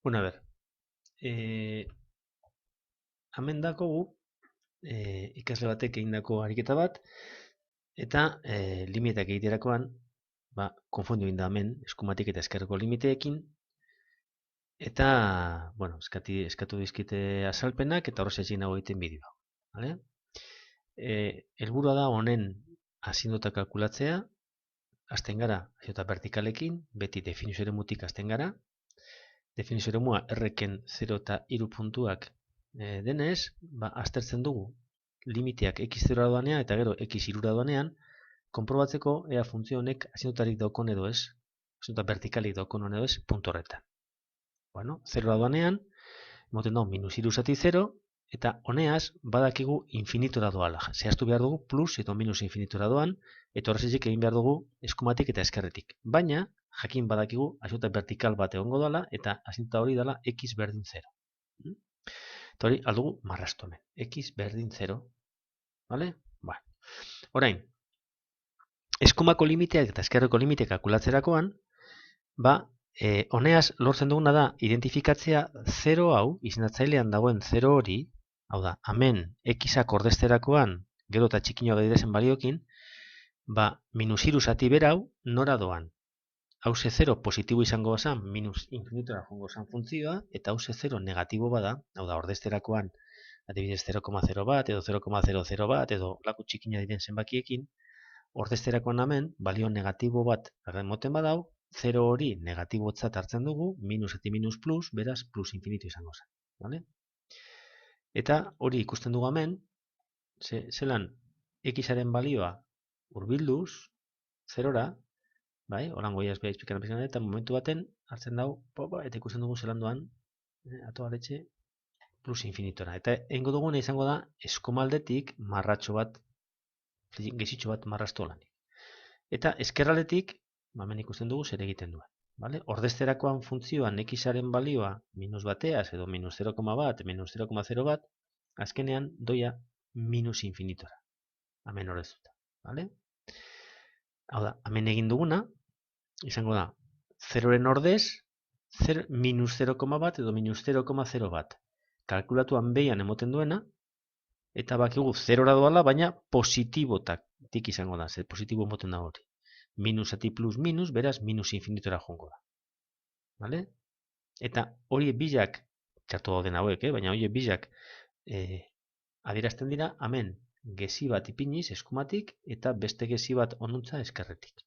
Bueno, a ber, hemen dakogu ikasle batek egindako ariketa bat, eta limitak egiterakoan, konfondu egin da hemen, eskumatik eta eskerreko limiteekin, eta, bueno, eskatu dizkite azalpenak, eta horrez egin nago egiten bideoa. Vale? Helburua da honen azinduta kalkulatzea, hasten gara, eta vertikalekin, beti definizio eremutik hasten gara, definizio eremua erreken 0 eta 3 puntuak denez, aztertzen dugu limiteak x0 doanean eta gero x3 doanean, konprobatzeko ea funtzio honek azindutarik daukon edo ez, azinduta vertikalik daukon edo ez, puntu horretan. Bueno, 0 doanean, emoten dago minus 3 zati 0, eta honeaz badakigu infinitora doala. Zehaztu behar dugu plus eta minus infinitora doan, eta horrezik egin behar dugu eskumatik eta eskerretik. Baina, jakin badakigu azinduta vertikal bat egongo dela, eta azinduta hori dela x berdin 0. Eta hori aldugu marrastu hemen. X berdin 0. Vale? Orain, eskumako limiteak eta eskerreko limiteak kalkulatzerakoan, honeaz lortzen duguna da identifikatzea 0 hau, izendatzailean dagoen 0 hori, hau da, hemen x-ak ordezterakoan, gero eta txikinoa gaidezen baliokin, minus 3 zati berau nora doan. Hauze 0 positibo izango zen, minus infinitora jongo zen funtzioa, eta hauze 0 negatibo bada, hau da, ordezterakoan, adibidez 0,0 bat, edo 0,00 bat, edo laku txikina diren zenbakiekin, ordezterakoan hemen, balio negatibo bat moten badau, 0 hori negatibotzat hartzen dugu, minus eta minus plus, beraz, plus infinitu izango zen. Vale? Eta hori ikusten dugu hemen, zelan x-aren balioa urbilduz, 0ra, bai, horan goia ez behar izpikan eta momentu baten hartzen dago, eta ikusten dugu zelan doan, atoa letxe, plus infinitora. Eta egingo duguna izango da, eskumaldetik marratxo bat, gezitxo bat marraztu olanik. Eta eskerraletik, hemen ikusten dugu zer egiten duen. Vale? Ordezterakoan funtzioan x-aren balioa minus bateaz, edo minus 0,1, minus 0,0 bat, azkenean doia minus infinitora. Hemen horrezuta. Vale? Hau da, hemen egin duguna, izango da, 0-ren ordez, minus 0,1 edo minus 0,0 bat. Kalkulatuan behian emoten duena, eta bakigu 0-ra doala, baina positibotik izango da, zer positibo emoten da hori. Minus ati plus minus, beraz, minus infinitora jongo da. Vale? Eta hori bizak, txartu dauden hauek, baina hori bizak adierazten dira, hemen gezi bat ipiniz eskumatik, eta beste gezi bat onuntza eskerretik.